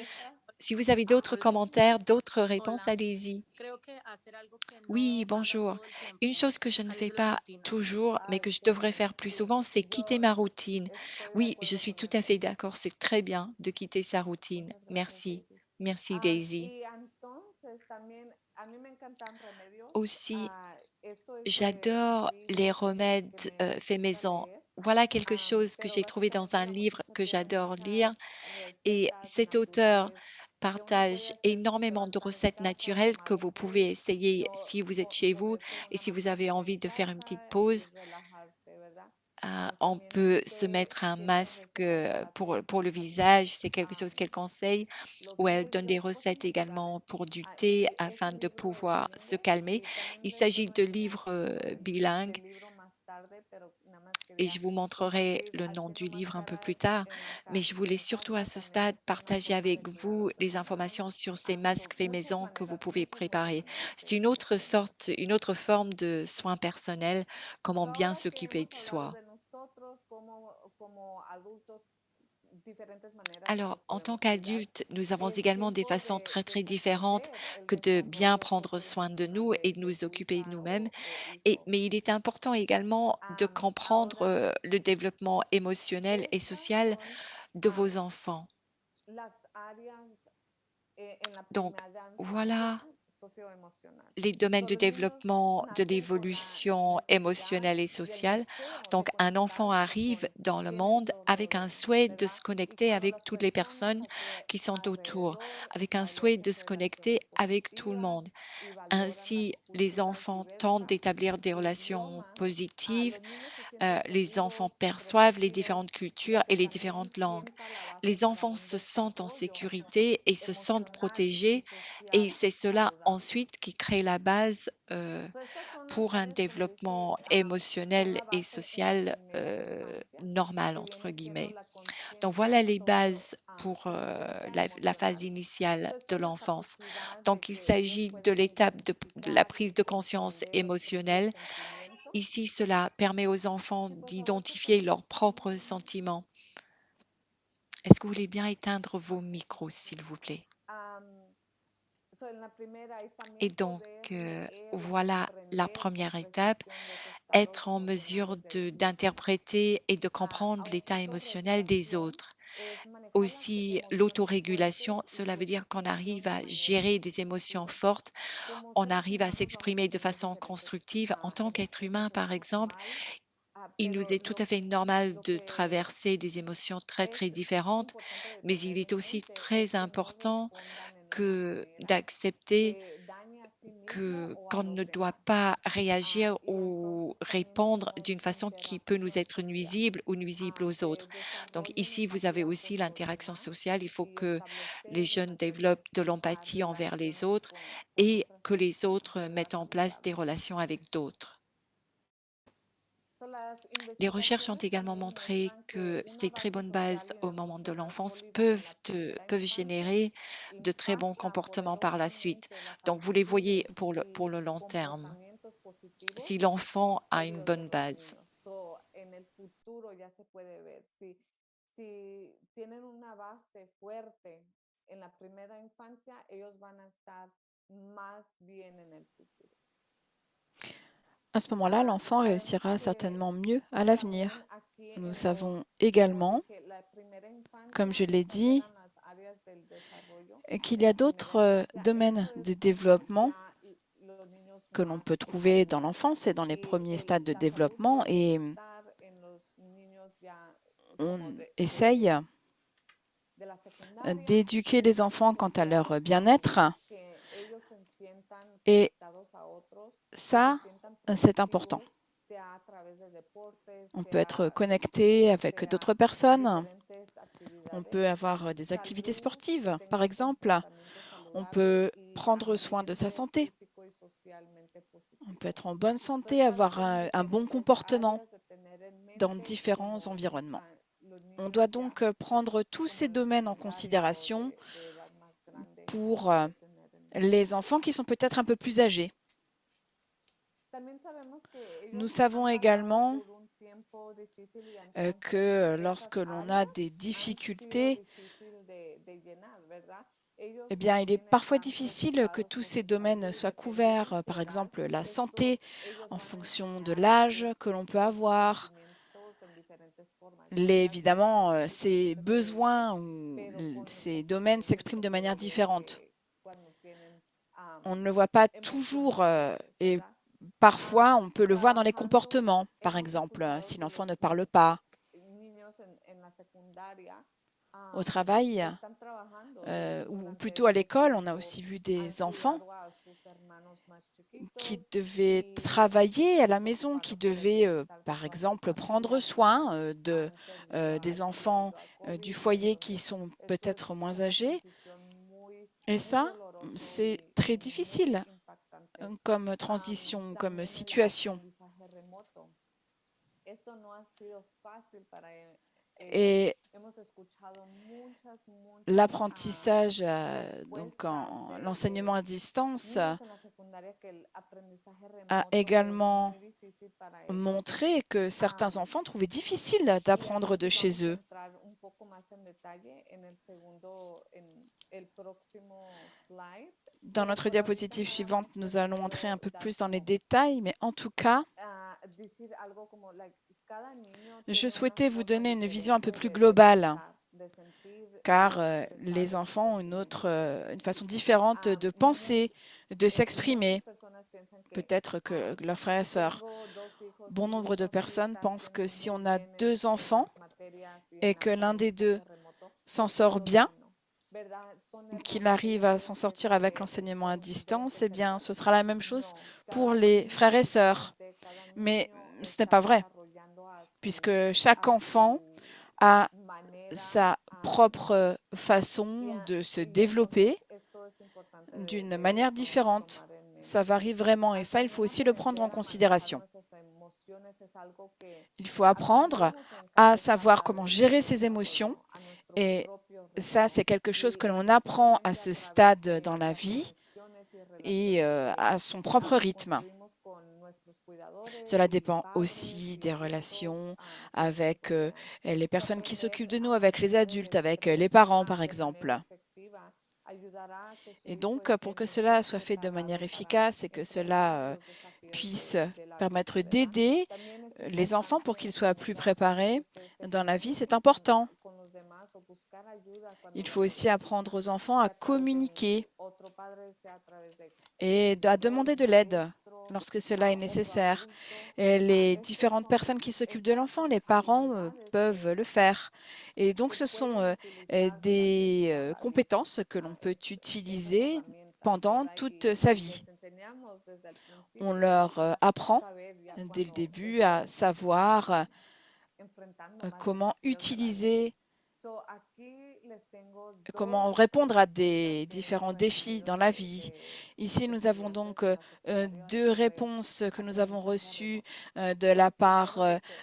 Si vous avez d'autres algo commentaires, d'autres réponses, hola. allez-y. Creo que hacer algo que Oui, no haga bonjour. todo el Une tiempo, chose que je ne salir fais de la pas rutina. toujours, mais que je devrais faire plus souvent, c'est quitter ma routine. Oui, je suis tout à fait d'accord. C'est très bien de quitter sa routine. Merci. Merci, Daisy. Aussi, j'adore les remèdes faits maison. Voilà quelque chose que j'ai trouvé dans un livre que j'adore lire. Et cet auteur partage énormément de recettes naturelles que vous pouvez essayer si vous êtes chez vous et si vous avez envie de faire une petite pause. On peut se mettre un masque pour le visage, c'est quelque chose qu'elle conseille, ou elle donne des recettes également pour du thé afin de pouvoir se calmer. Il s'agit de livres bilingues et je vous montrerai le nom du livre un peu plus tard, mais je voulais surtout à ce stade partager avec vous les informations sur ces masques faits maison que vous pouvez préparer. C'est une autre forme de soins personnels, comment bien s'occuper de soi. Alors, en tant qu'adulte, nous avons également des façons très, très différentes que de bien prendre soin de nous et de nous occuper de nous-mêmes. Mais il est important également de comprendre le développement émotionnel et social de vos enfants. Donc, voilà les domaines de développement de l'évolution émotionnelle et sociale. Donc, un enfant arrive dans le monde avec un souhait de se connecter avec toutes les personnes qui sont autour, avec un souhait de se connecter avec tout le monde. Ainsi, les enfants tentent d'établir des relations positives. Les enfants perçoivent les différentes cultures et les différentes langues. Les enfants se sentent en sécurité et se sentent protégés et c'est cela ensuite qui crée la base pour un développement émotionnel et social normal, entre guillemets. Donc voilà les bases pour la phase initiale de l'enfance. Donc il s'agit de l'étape de la prise de conscience émotionnelle. Ici, cela permet aux enfants d'identifier leurs propres sentiments. Est-ce que vous voulez bien éteindre vos micros, s'il vous plaît? Et donc, voilà la première étape, être en mesure d'interpréter et de comprendre l'état émotionnel des autres. Aussi, l'autorégulation, cela veut dire qu'on arrive à gérer des émotions fortes, on arrive à s'exprimer de façon constructive. En tant qu'être humain, par exemple, il nous est tout à fait normal de traverser des émotions très, très différentes, mais il est aussi très important que d'accepter qu'on ne doit pas réagir ou répondre d'une façon qui peut nous être nuisible ou nuisible aux autres. Donc ici, vous avez aussi l'interaction sociale. Il faut que les jeunes développent de l'empathie envers les autres et que les autres mettent en place des relations avec d'autres. Les recherches ont également montré que ces très bonnes bases au moment de l'enfance peuvent générer de très bons comportements par la suite. Donc, vous les voyez pour le long terme, si l'enfant a une bonne base. À ce moment-là, l'enfant réussira certainement mieux à l'avenir. Nous savons également, comme je l'ai dit, qu'il y a d'autres domaines de développement que l'on peut trouver dans l'enfance et dans les premiers stades de développement, et on essaye d'éduquer les enfants quant à leur bien-être, et ça, c'est important. On peut être connecté avec d'autres personnes, on peut avoir des activités sportives, par exemple, on peut prendre soin de sa santé, on peut être en bonne santé, avoir un bon comportement dans différents environnements. On doit donc prendre tous ces domaines en considération pour les enfants qui sont peut-être un peu plus âgés. Nous savons également que lorsque l'on a des difficultés, eh bien, il est parfois difficile que tous ces domaines soient couverts, par exemple la santé, en fonction de l'âge que l'on peut avoir. Évidemment, ces besoins ou ces domaines s'expriment de manière différente. On ne le voit pas toujours et parfois on peut le voir dans les comportements. Par exemple, si l'enfant ne parle pas au travail ou plutôt à l'école, on a aussi vu des enfants qui devaient travailler à la maison, qui devaient, par exemple, prendre soin des enfants du foyer qui sont peut-être moins âgés. Et ça, c'est très difficile comme transition, comme situation. Et l'apprentissage, donc l'enseignement à distance, a également montré que certains enfants trouvaient difficile d'apprendre de chez eux. Dans notre diapositive suivante, nous allons entrer un peu plus dans les détails, mais en tout cas, je souhaitais vous donner une vision un peu plus globale, car les enfants ont une façon différente de penser, de s'exprimer. Peut-être que leurs frères et sœurs. Bon nombre de personnes pensent que si on a 2 enfants et que l'un des deux s'en sort bien, qu'il arrive à s'en sortir avec l'enseignement à distance, eh bien, ce sera la même chose pour les frères et sœurs. Mais ce n'est pas vrai, puisque chaque enfant a sa propre façon de se développer d'une manière différente. Ça varie vraiment et ça, il faut aussi le prendre en considération. Il faut apprendre à savoir comment gérer ses émotions et ça, c'est quelque chose que l'on apprend à ce stade dans la vie et à son propre rythme. Cela dépend aussi des relations avec les personnes qui s'occupent de nous, avec les adultes, avec les parents, par exemple. Et donc, pour que cela soit fait de manière efficace et que cela puisse permettre d'aider les enfants pour qu'ils soient plus préparés dans la vie, c'est important. Il faut aussi apprendre aux enfants à communiquer et à demander de l'aide lorsque cela est nécessaire. Et les différentes personnes qui s'occupent de l'enfant, les parents, peuvent le faire. Et donc, ce sont des compétences que l'on peut utiliser pendant toute sa vie. On leur apprend dès le début à savoir comment utiliser comment répondre à des différents défis dans la vie. Ici, nous avons donc deux réponses que nous avons reçues de la part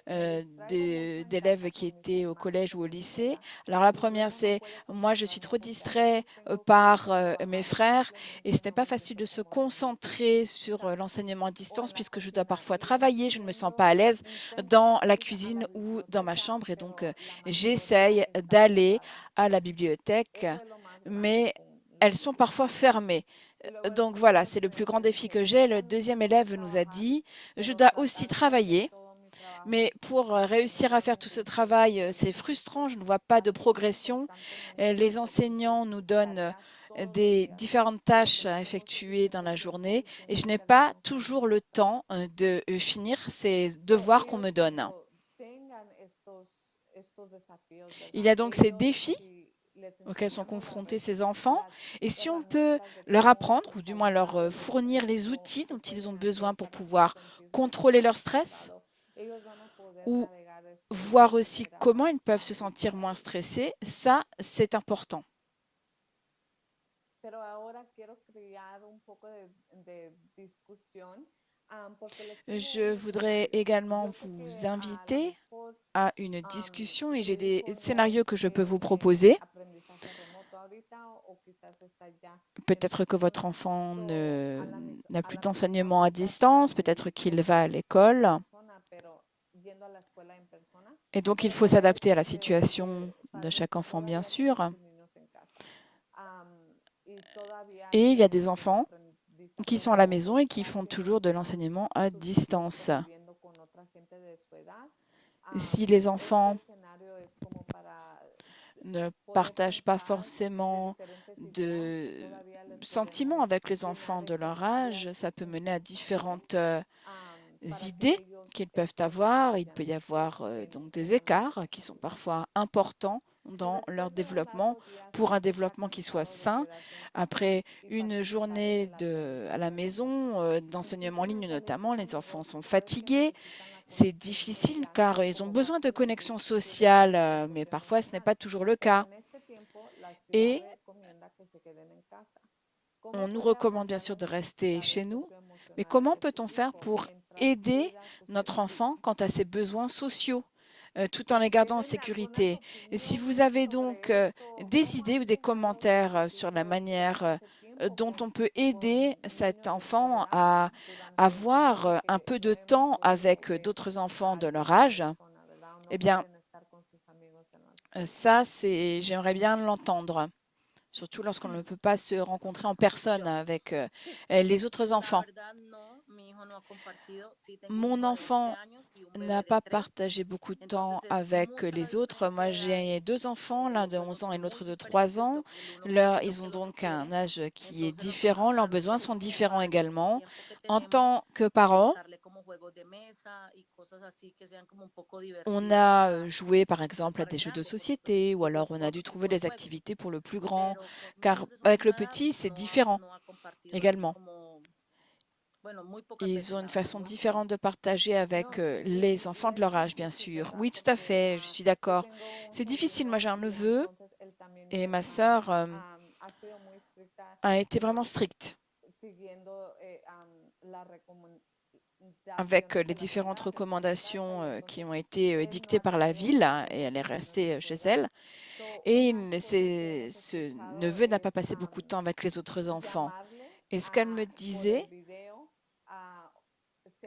d'élèves qui étaient au collège ou au lycée. Alors la première, c'est « moi, je suis trop distrait par mes frères et ce n'est pas facile de se concentrer sur l'enseignement à distance puisque je dois parfois travailler, je ne me sens pas à l'aise dans la cuisine ou dans ma chambre et donc j'essaye d'aller à la bibliothèque, mais elles sont parfois fermées. Donc voilà, c'est le plus grand défi que j'ai. Le deuxième élève nous a dit, je dois aussi travailler, mais pour réussir à faire tout ce travail, c'est frustrant, je ne vois pas de progression. Les enseignants nous donnent des différentes tâches à effectuer dans la journée et je n'ai pas toujours le temps de finir ces devoirs qu'on me donne. Il y a donc ces défis auxquels sont confrontés ces enfants. Et si on peut leur apprendre, ou du moins leur fournir les outils dont ils ont besoin pour pouvoir contrôler leur stress, ou voir aussi comment ils peuvent se sentir moins stressés, ça, c'est important. Je voudrais également vous inviter à une discussion et j'ai des scénarios que je peux vous proposer. Peut-être que votre enfant n'a plus d'enseignement à distance, peut-être qu'il va à l'école. Et donc, il faut s'adapter à la situation de chaque enfant, bien sûr. Et il y a des enfants qui sont à la maison et qui font toujours de l'enseignement à distance. Si les enfants ne partagent pas forcément de sentiments avec les enfants de leur âge, ça peut mener à différentes idées qu'ils peuvent avoir. Il peut y avoir donc des écarts qui sont parfois importants dans leur développement pour un développement qui soit sain. Après une journée à la maison, d'enseignement en ligne notamment, les enfants sont fatigués. C'est difficile car ils ont besoin de connexion sociale, mais parfois ce n'est pas toujours le cas. Et on nous recommande bien sûr de rester chez nous, mais comment peut-on faire pour aider notre enfant quant à ses besoins sociaux, tout en les gardant en sécurité? Et si vous avez donc des idées ou des commentaires sur la manière dont on peut aider cet enfant à avoir un peu de temps avec d'autres enfants de leur âge, eh bien, ça, j'aimerais bien l'entendre, surtout lorsqu'on ne peut pas se rencontrer en personne avec les autres enfants. Mon enfant n'a pas partagé beaucoup de temps avec les autres. Moi, j'ai deux enfants, l'un de 11 ans et l'autre de 3 ans. Ils ont donc un âge qui est différent. Leurs besoins sont différents également. En tant que parents, on a joué par exemple à des jeux de société ou alors on a dû trouver des activités pour le plus grand, car avec le petit, c'est différent également. Ils ont une façon différente de partager avec les enfants de leur âge, bien sûr. Oui, tout à fait, je suis d'accord. C'est difficile. Moi, j'ai un neveu et ma sœur a été vraiment stricte avec les différentes recommandations qui ont été dictées par la ville et elle est restée chez elle. Et ce neveu n'a pas passé beaucoup de temps avec les autres enfants. Et ce qu'elle me disait,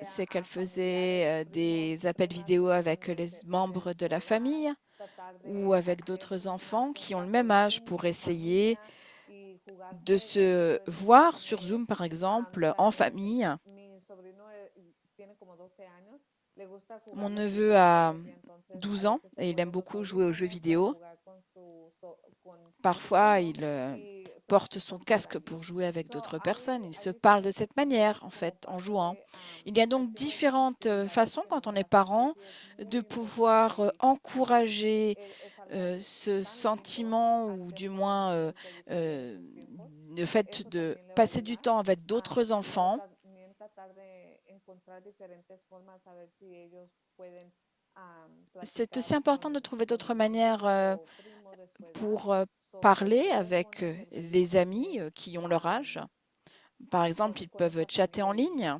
c'est qu'elle faisait des appels vidéo avec les membres de la famille ou avec d'autres enfants qui ont le même âge pour essayer de se voir sur Zoom, par exemple, en famille. Mon neveu a 12 ans et il aime beaucoup jouer aux jeux vidéo. Parfois, il porte son casque pour jouer avec d'autres personnes. Il se parle de cette manière, en fait, en jouant. Il y a donc différentes façons, quand on est parent, de pouvoir encourager ce sentiment ou du moins le fait de passer du temps avec d'autres enfants C'est aussi important de trouver d'autres manières pour parler avec les amis qui ont leur âge. Par exemple, ils peuvent chatter en ligne.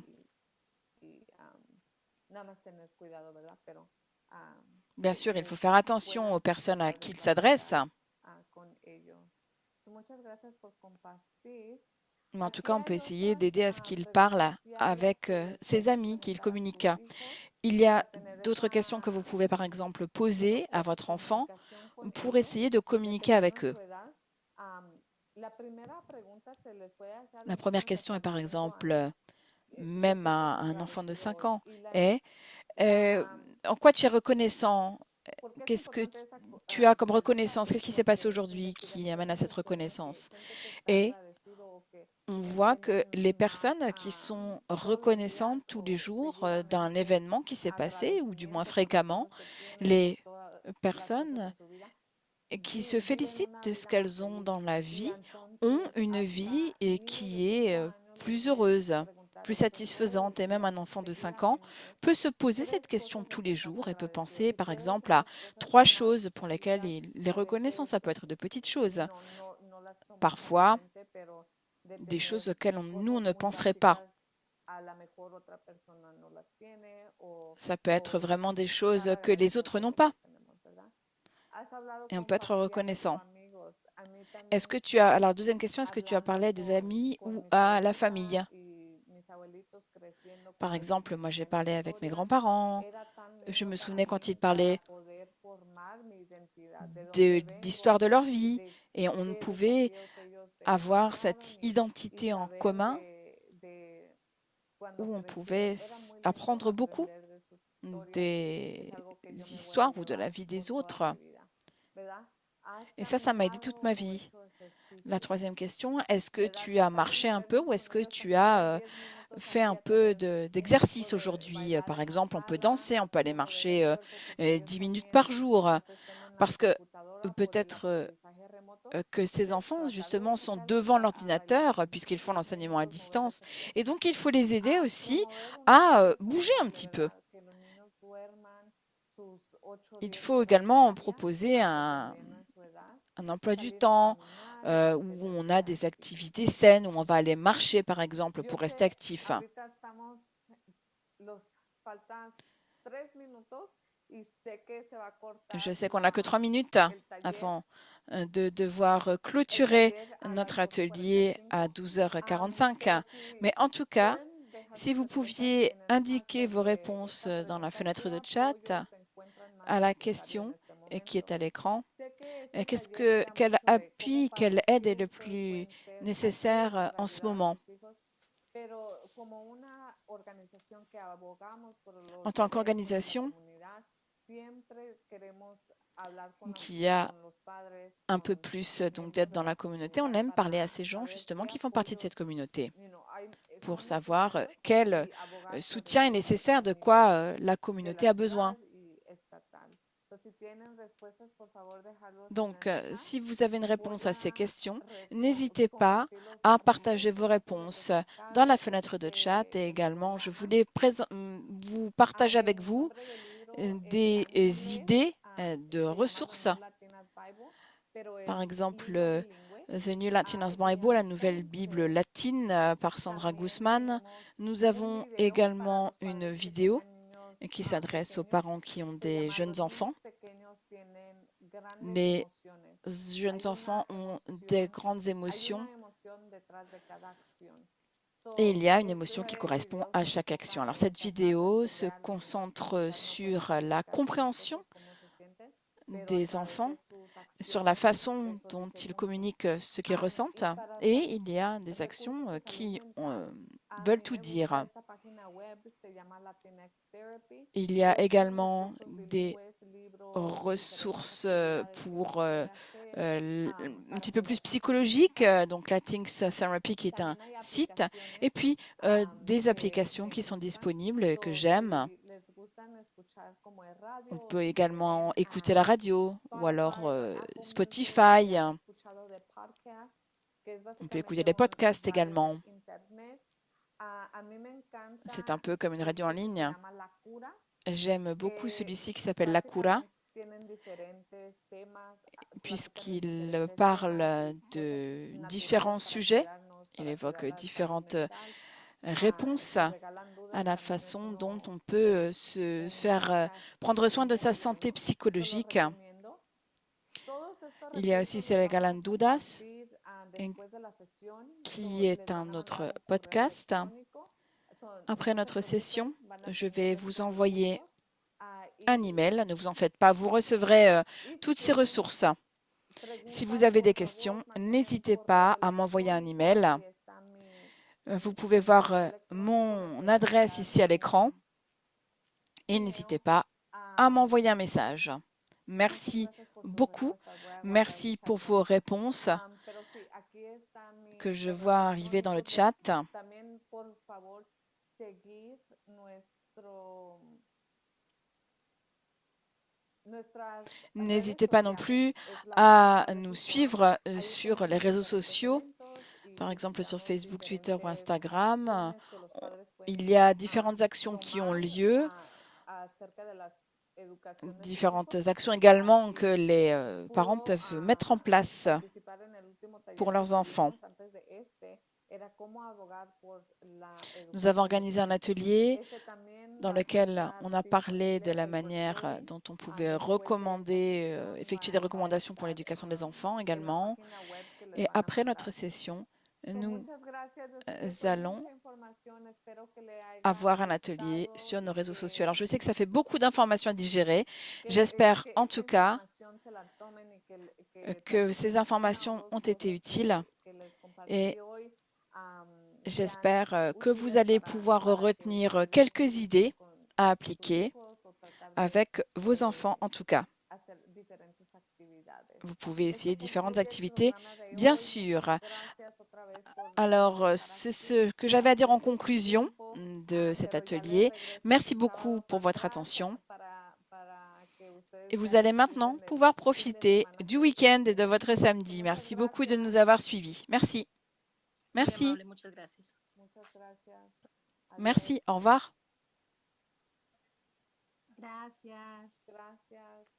Bien sûr, il faut faire attention aux personnes à qui ils s'adressent. Mais en tout cas, on peut essayer d'aider à ce qu'il parle avec ses amis, qu'il communique. Il y a d'autres questions que vous pouvez, par exemple, poser à votre enfant pour essayer de communiquer avec eux. La première question est, par exemple, même à un enfant de 5 ans, est en quoi tu es reconnaissant? Qu'est-ce que tu as comme reconnaissance? Qu'est-ce qui s'est passé aujourd'hui qui amène à cette reconnaissance? Et on voit que les personnes qui sont reconnaissantes tous les jours d'un événement qui s'est passé, ou du moins fréquemment, les personnes qui se félicitent de ce qu'elles ont dans la vie ont une vie qui est plus heureuse, plus satisfaisante. Et même un enfant de 5 ans peut se poser cette question tous les jours et peut penser, par exemple, à 3 choses pour lesquelles il est reconnaissant. Ça peut être de petites choses. Parfois, des choses auxquelles nous, on ne penserait pas. Ça peut être vraiment des choses que les autres n'ont pas. Et on peut être reconnaissant. Est-ce que tu as, alors deuxième question, est-ce que tu as parlé à des amis ou à la famille? Par exemple, moi j'ai parlé avec mes grands-parents. Je me souvenais quand ils parlaient d'histoire de leur vie et on pouvait avoir cette identité en commun où on pouvait apprendre beaucoup des histoires ou de la vie des autres. Et ça m'a aidé toute ma vie. La troisième question, est-ce que tu as marché un peu ou est-ce que tu as fait un peu d'exercice aujourd'hui? Par exemple, on peut danser, on peut aller marcher 10 minutes par jour. Parce que peut-être que ces enfants, justement, sont devant l'ordinateur puisqu'ils font l'enseignement à distance. Et donc, il faut les aider aussi à bouger un petit peu. Il faut également proposer un emploi du temps où on a des activités saines, où on va aller marcher, par exemple, pour rester actif. Je sais qu'on n'a que 3 minutes avant de devoir clôturer notre atelier à 12h45. Mais en tout cas, si vous pouviez indiquer vos réponses dans la fenêtre de chat à la question qui est à l'écran, quel appui, quelle aide est le plus nécessaire en ce moment? En tant qu'organisation qui a un peu plus d'aide dans la communauté, on aime parler à ces gens justement qui font partie de cette communauté pour savoir quel soutien est nécessaire, de quoi la communauté a besoin. Donc, si vous avez une réponse à ces questions, n'hésitez pas à partager vos réponses dans la fenêtre de chat. Et également, je voulais vous partager avec vous des idées de ressources. Par exemple, The New Latinas Bible, la nouvelle Bible latine par Sandra Guzman. Nous avons également une vidéo qui s'adresse aux parents qui ont des jeunes enfants. Les jeunes enfants ont des grandes émotions et il y a une émotion qui correspond à chaque action. Alors, cette vidéo se concentre sur la compréhension des enfants, sur la façon dont ils communiquent ce qu'ils ressentent, et il y a des actions qui veulent tout dire. Il y a également des ressources pour un petit peu plus psychologiques, donc Latinx Therapy qui est un site, et puis des applications qui sont disponibles et que j'aime. On peut également écouter la radio ou alors Spotify. On peut écouter les podcasts également. C'est un peu comme une radio en ligne. J'aime beaucoup celui-ci qui s'appelle La Cura, puisqu'il parle de différents sujets. Il évoque différentes réponses à la façon dont on peut se faire prendre soin de sa santé psychologique. Il y a aussi Se Regalan Dudas, qui est un autre podcast. Après notre session, je vais vous envoyer un email. Ne vous en faites pas, vous recevrez toutes ces ressources. Si vous avez des questions, n'hésitez pas à m'envoyer un email. Vous pouvez voir mon adresse ici à l'écran et n'hésitez pas à m'envoyer un message. Merci beaucoup. Merci pour vos réponses que je vois arriver dans le chat. N'hésitez pas non plus à nous suivre sur les réseaux sociaux, par exemple sur Facebook, Twitter ou Instagram. Il y a différentes actions qui ont lieu, différentes actions également que les parents peuvent mettre en place pour leurs enfants. Nous avons organisé un atelier dans lequel on a parlé de la manière dont on pouvait effectuer des recommandations pour l'éducation des enfants également. Et après notre session, nous allons avoir un atelier sur nos réseaux sociaux. Alors, je sais que ça fait beaucoup d'informations à digérer. J'espère en tout cas que ces informations ont été utiles et j'espère que vous allez pouvoir retenir quelques idées à appliquer avec vos enfants en tout cas. Vous pouvez essayer différentes activités, bien sûr. Alors, c'est ce que j'avais à dire en conclusion de cet atelier. Merci beaucoup pour votre attention. Et vous allez maintenant pouvoir profiter du week-end et de votre samedi. Merci beaucoup de nous avoir suivis. Merci. Merci. Merci. Au revoir. Gracias. Gracias.